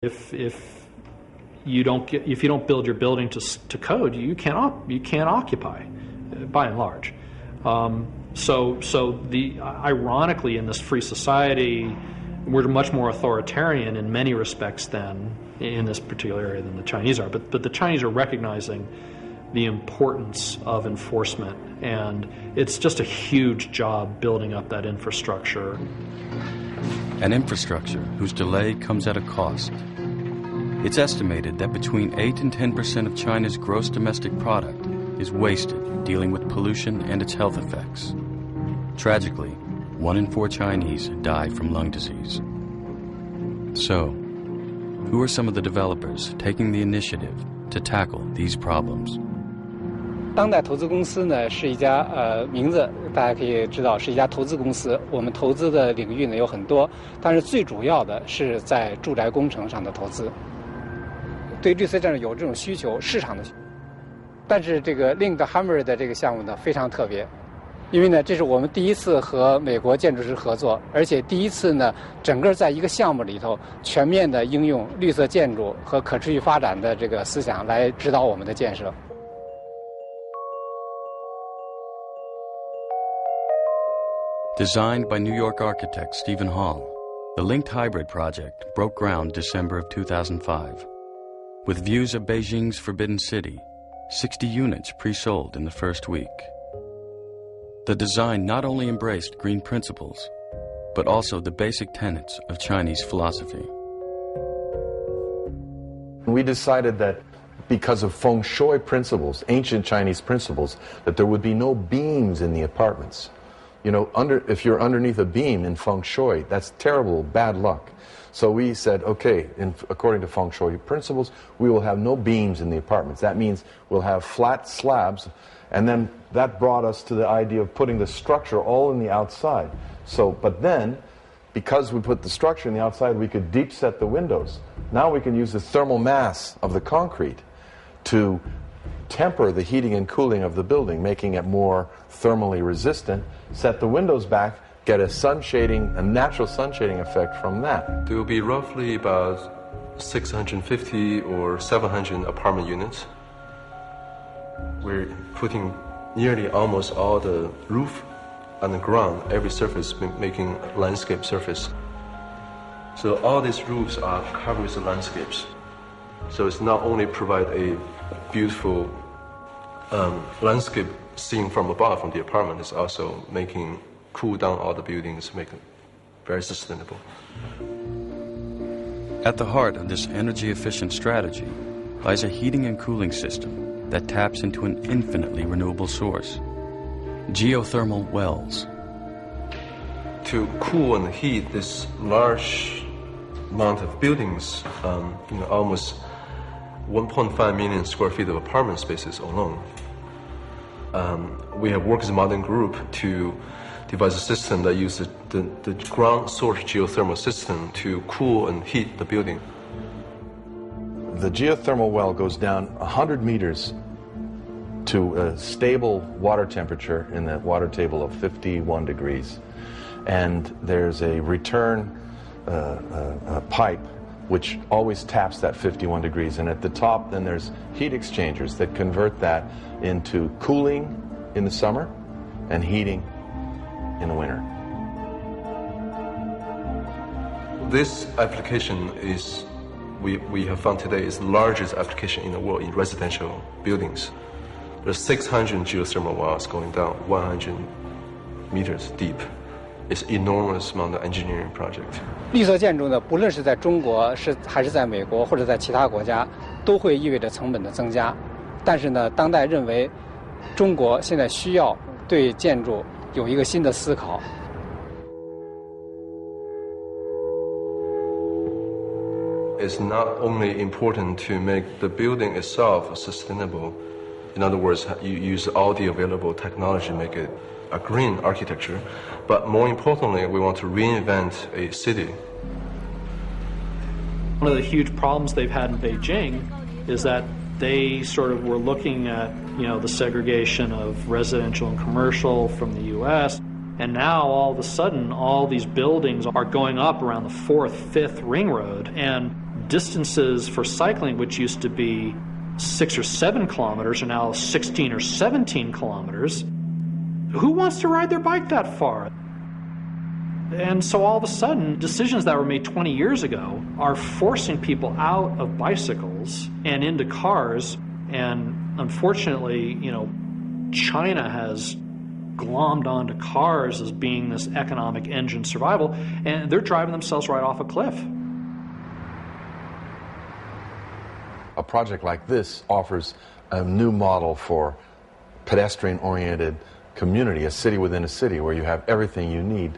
If you don't build your building to code, you can't occupy, by and large. Ironically, in this free society, we're much more authoritarian in many respects than in this particular area than the Chinese are. But the Chinese are recognizing the importance of enforcement, and it's just a huge job building up that infrastructure. An infrastructure whose delay comes at a cost. It's estimated that between 8 and 10% of China's gross domestic product is wasted dealing with pollution and its health effects. Tragically, 1 in 4 Chinese die from lung disease. So, who are some of the developers taking the initiative to tackle these problems? 当代投资公司呢是一家名字大家可以知道是一家投资公司。我们投资的领域呢有很多，但是最主要的是在住宅工程上的投资。对绿色建筑有这种需求，市场的需求。但是这个 Linked Hammer 的这个项目呢非常特别，因为呢这是我们第一次和美国建筑师合作，而且第一次呢整个在一个项目里头全面的应用绿色建筑和可持续发展的这个思想来指导我们的建设。Designed by New York architect Stephen Hall, the Linked Hybrid project broke ground December of 2005. With views of Beijing's Forbidden City, 60 units pre-sold in the first week. The design not only embraced green principles, but also the basic tenets of Chinese philosophy. We decided that because of feng shui principles, ancient Chinese principles, that there would be no beams in the apartments. You know, if you're underneath a beam in feng shui, that's terrible, bad luck. So we said, okay, according to feng shui principles, we will have no beams in the apartments. That means we'll have flat slabs, and then that brought us to the idea of putting the structure all in the outside. So, but then, because we put the structure in the outside, we could deep set the windows. Now we can use the thermal mass of the concrete to temper the heating and cooling of the building, making it more thermally resistant, set the windows back, get a natural sun shading effect from that. There will be roughly about 650 or 700 apartment units. We're putting nearly almost all the roof on the ground, every surface making landscape surface. So all these roofs are covered with landscapes. So it's not only provide a beautiful landscape seen from above from the apartment, it's also making cool down all the buildings, make it very sustainable. At the heart of this energy-efficient strategy lies a heating and cooling system that taps into an infinitely renewable source, geothermal wells. To cool and heat this large amount of buildings, almost 1.5 million square feet of apartment spaces alone. We have worked as a modeling group to devise a system that uses the ground source geothermal system to cool and heat the building. The geothermal well goes down 100 meters to a stable water temperature in the water table of 51 degrees. And there's a return pipe which always taps that 51 degrees. And at the top, then there's heat exchangers that convert that into cooling in the summer and heating in the winter. This application is, we have found today, is the largest application in the world in residential buildings. There's 600 geothermal wells going down 100 meters deep. It's an enormous amount of engineering project. 绿色建筑呢，不论是在中国还是在美国或者在其他国家，都会意味着成本的增加。但是呢，当代认为，中国现在需要对建筑有一个新的思考。It's not only important to make the building itself sustainable. In other words, you use all the available technology to make it a green architecture, but more importantly, we want to reinvent a city. One of the huge problems they've had in Beijing is that they sort of were looking at, the segregation of residential and commercial from the U.S., and now all of a sudden all these buildings are going up around the 4th, 5th ring road, and distances for cycling, which used to be 6 or 7 kilometers, are now 16 or 17 kilometers. Who wants to ride their bike that far? And so all of a sudden, decisions that were made 20 years ago are forcing people out of bicycles and into cars. And unfortunately, China has glommed onto cars as being this economic engine survival, and they're driving themselves right off a cliff. A project like this offers a new model for pedestrian-oriented community, a city within a city where you have everything you need.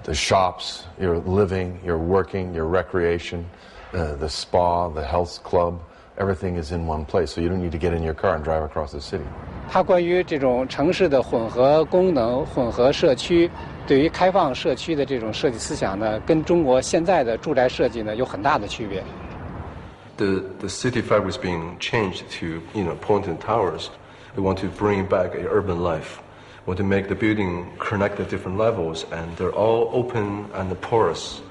The shops, your living, your working, your recreation, the spa, the health club, everything is in one place, so you don't need to get in your car and drive across the city. 它关于这种城市的混合功能、混合社区，对于开放社区的这种设计思想呢，跟中国现在的住宅设计呢有很大的区别。The city fabric is being changed to pointed towers. We want to bring back an urban life. We want to make the building connect at different levels, and they're all open and porous.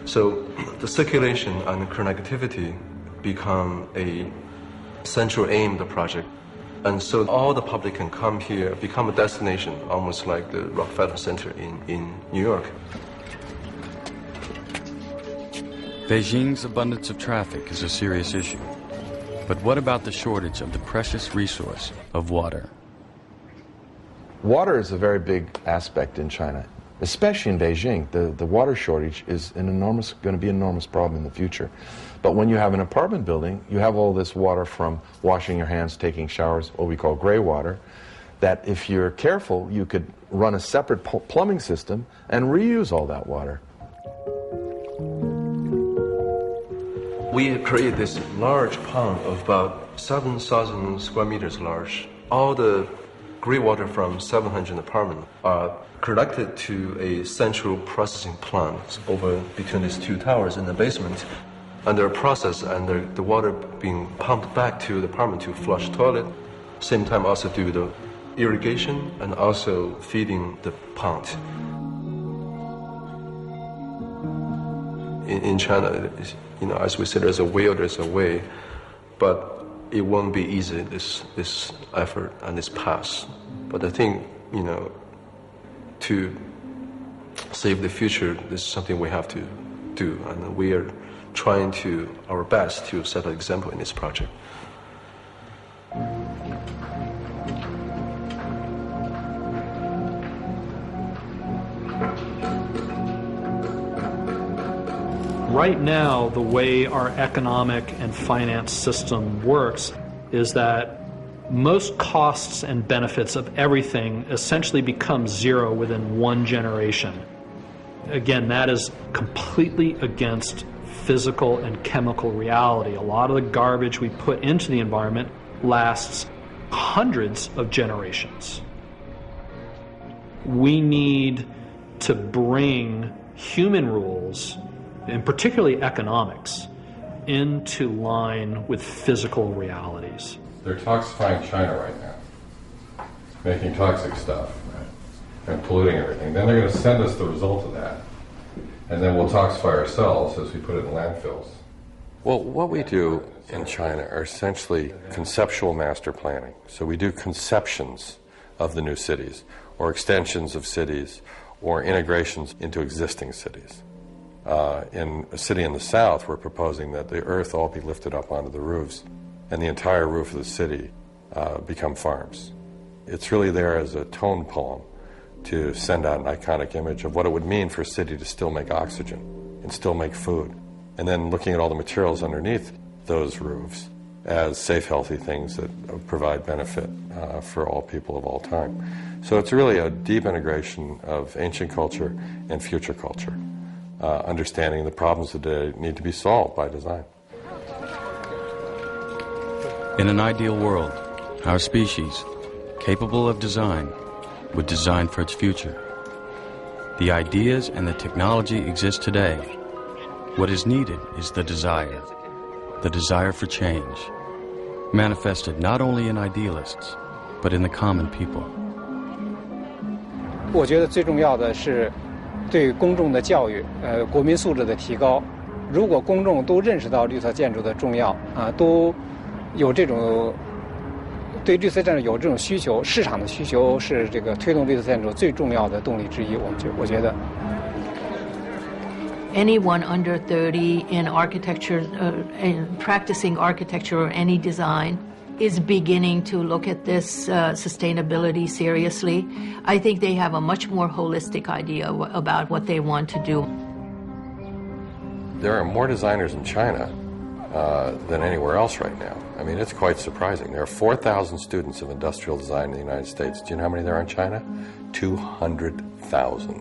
So the circulation and connectivity become a central aim of the project. And so all the public can come here, become a destination, almost like the Rockefeller Center in New York. Beijing's abundance of traffic is a serious issue. But what about the shortage of the precious resource of water? Water is a very big aspect in China, especially in Beijing. The water shortage is going to be an enormous problem in the future. But when you have an apartment building, you have all this water from washing your hands, taking showers, what we call gray water, that if you're careful, you could run a separate plumbing system and reuse all that water. We created this large pond of about 7,000 square meters large. All the gray water from 700 apartments are collected to a central processing plant over between these two towers in the basement. Under a process, and the water being pumped back to the apartment to flush toilet. Same time also do the irrigation and also feeding the pond. In China, as we said, there's a will, there's a way, but it won't be easy, this effort and this path. But I think, to save the future, this is something we have to do, and we are trying our best to set an example in this project. Right now, the way our economic and finance system works is that most costs and benefits of everything essentially become zero within one generation. Again, that is completely against physical and chemical reality. A lot of the garbage we put into the environment lasts hundreds of generations. We need to bring human rules, and particularly economics, into line with physical realities. They're toxifying China right now, making toxic stuff, right, and polluting everything. Then they're going to send us the result of that. And then we'll toxify ourselves as we put it in landfills. Well, what we do in China are essentially conceptual master planning. So we do conceptions of the new cities, or extensions of cities, or integrations into existing cities. In a city in the south, we're proposing that the earth all be lifted up onto the roofs, and the entire roof of the city become farms. It's really there as a tone poem to send out an iconic image of what it would mean for a city to still make oxygen and still make food. And then looking at all the materials underneath those roofs as safe, healthy things that provide benefit for all people of all time. So it's really a deep integration of ancient culture and future culture, understanding the problems today need to be solved by design. In an ideal world, our species, capable of design, would design for its future. The ideas and the technology exist today. What is needed is the desire for change, manifested not only in idealists, but in the common people. 我觉得最重要的是对公众的教育，国民素质的提高，如果公众都认识到绿色建筑的重要都有这种对绿色建筑有这种需求，市场的需求是这个推动绿色建筑最重要的动力之一。我觉得。Anyone under 30 in architecture, in practicing architecture or any design, is beginning to look at this sustainability seriously. I think they have a much more holistic idea about what they want to do. There are more designers in China than anywhere else right now. I mean, it's quite surprising. There are 4,000 students of industrial design in the United States. Do you know how many there are in China? 200,000.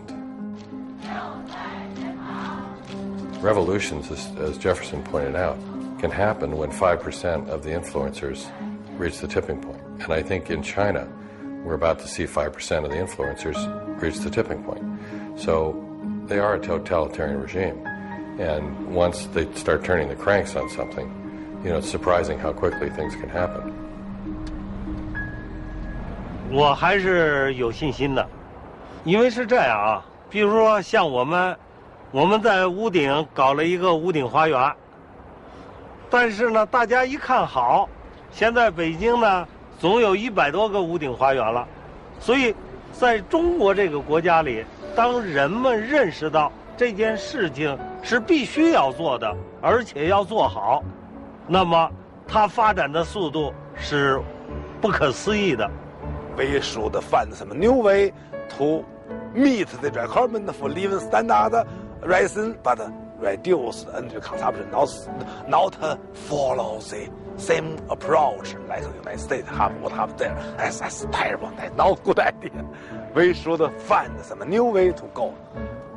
Revolutions, as Jefferson pointed out, can happen when 5% of the influencers reach the tipping point. And I think in China, we're about to see 5% of the influencers reach the tipping point. So they are a totalitarian regime. And once they start turning the cranks on something, it's surprising how quickly things can happen. 我还是有信心的，因为是这样啊，比如说像我们在屋顶搞了一个屋顶花园，但是呢，大家一看好，现在北京呢总有100多个屋顶花园了，所以在中国这个国家里，当人们认识到这件事情是必须要做的，而且要做好，那么它发展的速度是不可思议的。We should find some new way to meet the requirement for living standard reason, but reduce the energy consumption, not follow the same approach like the United States have there. That's terrible. That's not a good idea. We should find some new way to go.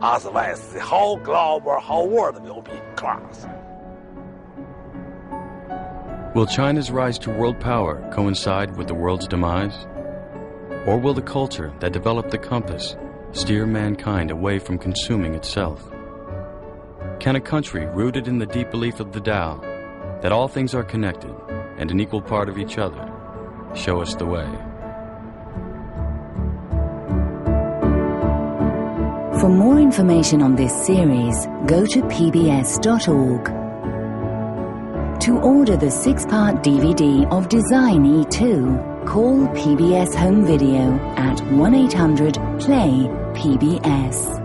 Otherwise, the whole global, whole world will be collapsed. Will China's rise to world power coincide with the world's demise? Or will the culture that developed the compass steer mankind away from consuming itself? Can a country rooted in the deep belief of the Tao, that all things are connected and an equal part of each other, show us the way? For more information on this series, go to pbs.org. To order the 6-part DVD of Design E2, call PBS Home Video at 1-800-PLAY-PBS.